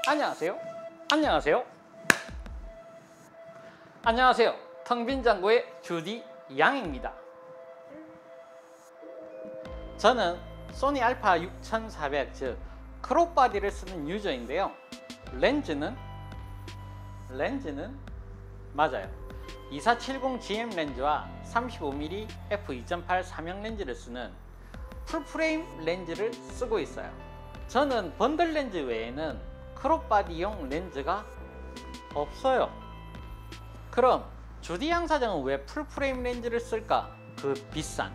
안녕하세요. 안녕하세요. 안녕하세요. 텅빈 장고의 주디 양입니다. 저는 소니 알파 6400, 즉 크롭바디를 쓰는 유저인데요. 렌즈는 맞아요. 2470GM 렌즈와 35mm f2.8 삼형 렌즈를 쓰는 풀프레임 렌즈를 쓰고 있어요. 저는 번들 렌즈 외에는 크롭바디용 렌즈가 없어요. 그럼 주디 양 사장은 왜 풀프레임 렌즈를 쓸까? 그 비싼,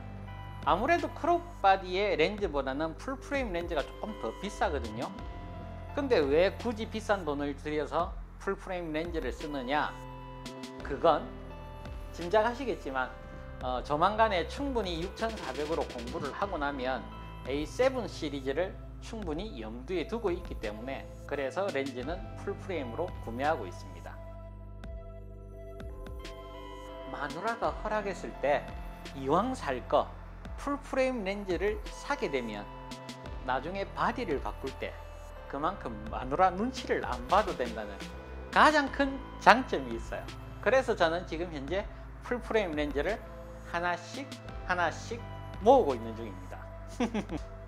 아무래도 크롭바디의 렌즈보다는 풀프레임 렌즈가 조금 더 비싸거든요. 근데 왜 굳이 비싼 돈을 들여서 풀프레임 렌즈를 쓰느냐? 그건 짐작하시겠지만 조만간에 충분히 6400으로 공부를 하고 나면 A7 시리즈를 충분히 염두에 두고 있기 때문에, 그래서 렌즈는 풀프레임으로 구매하고 있습니다. 마누라가 허락했을 때 이왕 살 거 풀프레임 렌즈를 사게 되면 나중에 바디를 바꿀 때 그만큼 마누라 눈치를 안 봐도 된다는 가장 큰 장점이 있어요. 그래서 저는 지금 현재 풀프레임 렌즈를 하나씩 모으고 있는 중입니다.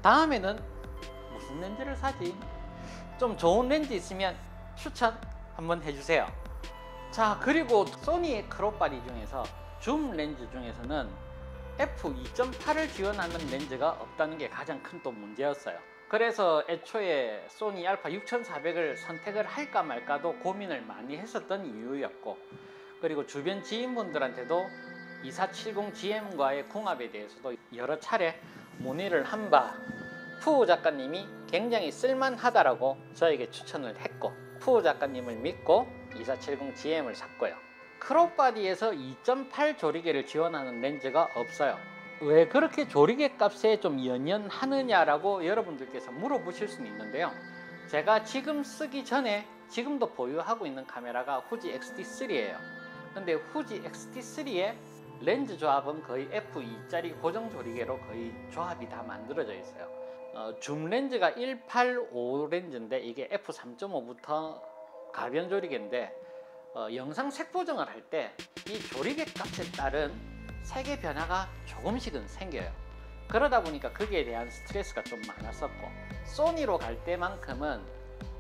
다음에는 무슨 렌즈를 사지? 좀 좋은 렌즈 있으면 추천 한번 해주세요. 자, 그리고 소니의 크롭바디 중에서 줌 렌즈 중에서는 f2.8을 지원하는 렌즈가 없다는 게 가장 큰 또 문제였어요. 그래서 애초에 소니 알파 6400을 선택을 할까 말까도 고민을 많이 했었던 이유였고, 그리고 주변 지인분들한테도 2470GM과의 궁합에 대해서도 여러 차례 문의를 한 바, 푸우 작가님이 굉장히 쓸만하다라고 저에게 추천을 했고, 푸우 작가님을 믿고 2470GM을 샀고요. 크롭바디에서 2.8 조리개를 지원하는 렌즈가 없어요. 왜 그렇게 조리개 값에 좀 연연하느냐라고 여러분들께서 물어보실 수는 있는데요. 제가 지금 쓰기 전에 지금도 보유하고 있는 카메라가 후지 X-T3예요. 근데 후지 X-T3의 렌즈 조합은 거의 f2짜리 고정 조리개로 거의 조합이 다 만들어져 있어요. 줌 렌즈가 185 렌즈인데 이게 f3.5부터 가변 조리개인데 영상 색 보정을 할 때 이 조리개 값에 따른 색의 변화가 조금씩은 생겨요. 그러다 보니까 거기에 대한 스트레스가 좀 많았었고, 소니로 갈 때만큼은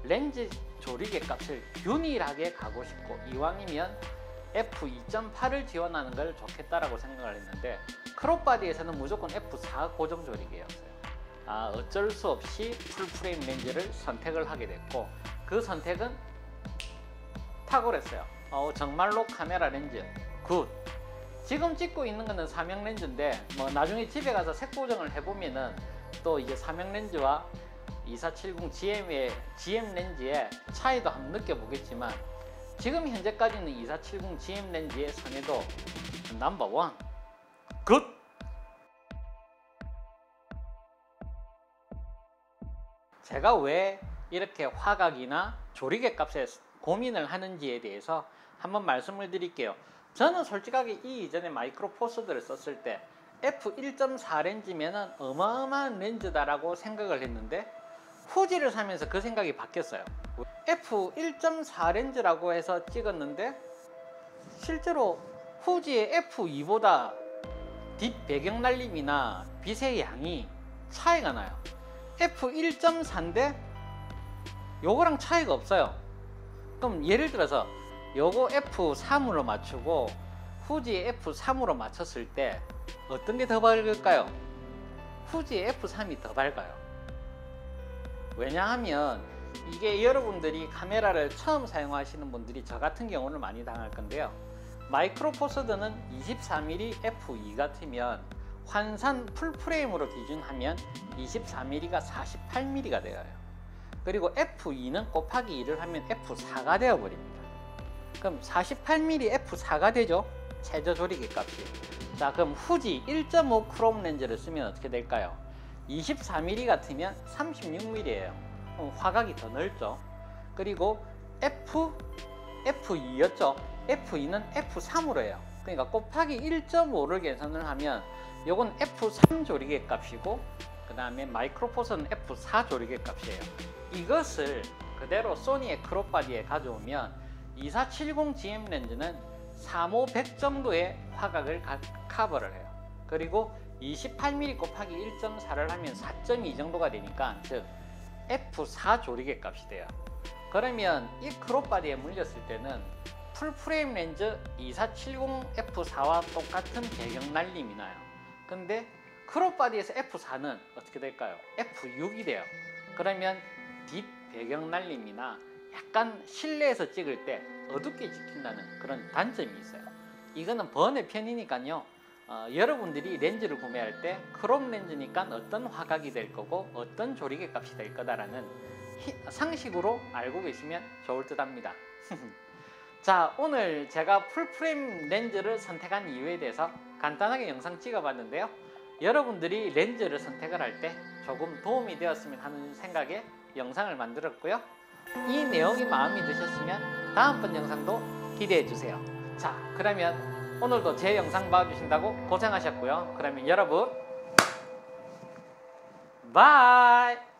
렌즈 조리개 값을 균일하게 가고 싶고, 이왕이면 f2.8을 지원하는 걸 좋겠다라고 생각을 했는데, 크롭바디에서는 무조건 f4 고정 조리개였어요. 어쩔 수 없이 풀프레임 렌즈를 선택을 하게 됐고, 그 선택은 탁월했어요. 정말로 카메라 렌즈 굿. 지금 찍고 있는 거는 삼형 렌즈인데 나중에 집에 가서 색 보정을 해보면은 또 이제 삼형 렌즈와 2470GM의 GM 렌즈의 차이도 한번 느껴보겠지만, 지금 현재까지는 2470GM 렌즈의 선에도 넘버원 굿! 제가 왜 이렇게 화각이나 조리개 값에 고민을 하는지에 대해서 한번 말씀을 드릴게요. 저는 솔직하게 이 이전에 마이크로 포스들을 썼을 때 f1.4 렌즈면은 어마어마한 렌즈다라고 생각을 했는데, 후지를 사면서 그 생각이 바뀌었어요. f1.4 렌즈라고 해서 찍었는데 실제로 후지의 f2보다 뒷 배경 날림이나 빛의 양이 차이가 나요. f1.4인데 요거랑 차이가 없어요. 그럼 예를 들어서 요거 f3으로 맞추고 후지 f3으로 맞췄을 때 어떤 게 더 밝을까요? 후지 f3이 더 밝아요. 왜냐하면 이게 여러분들이 카메라를 처음 사용하시는 분들이 저 같은 경우는 많이 당할 건데요. 마이크로 포스드는 24mm f2 같으면 환산 풀프레임으로 기준하면 24mm가 48mm가 되어요. 그리고 f2는 곱하기 2를 하면 f4가 되어버립니다. 그럼 48mm f4가 되죠? 최저 조리개 값이. 자, 그럼 후지 1.5 크롬 렌즈를 쓰면 어떻게 될까요? 24mm 같으면 36mm예요. 그럼 화각이 더 넓죠. 그리고 F2였죠. F2는 F3으로 해요. 그러니까 곱하기 1.5를 계산을 하면 요건 F3 조리개 값이고, 그 다음에 마이크로 포스는 F4 조리개 값이에요. 이것을 그대로 소니의 크롭바디에 가져오면 2470GM 렌즈는 3,500 정도의 화각을 커버를 해요. 그리고 28mm 곱하기 1.4를 하면 4.2 정도가 되니까, 즉 f4 조리개 값이 돼요. 그러면 이 크롭바디에 물렸을 때는 풀프레임 렌즈 2470f4와 똑같은 배경 날림이 나요. 근데 크롭바디에서 f4는 어떻게 될까요? f6이 돼요. 그러면 뒷 배경 날림이나 약간 실내에서 찍을 때 어둡게 찍힌다는 그런 단점이 있어요. 이거는 번외 편이니까요. 여러분들이 렌즈를 구매할 때 크롭 렌즈니까 어떤 화각이 될 거고 어떤 조리개 값이 될 거다라는 상식으로 알고 계시면 좋을 듯 합니다. 자, 오늘 제가 풀프레임 렌즈를 선택한 이유에 대해서 간단하게 영상 찍어봤는데요. 여러분들이 렌즈를 선택을 할 때 조금 도움이 되었으면 하는 생각에 영상을 만들었고요. 이 내용이 마음에 드셨으면 다음번 영상도 기대해 주세요. 자, 그러면 오늘도 제 영상 봐주신다고 고생하셨고요. 그러면 여러분, 바이!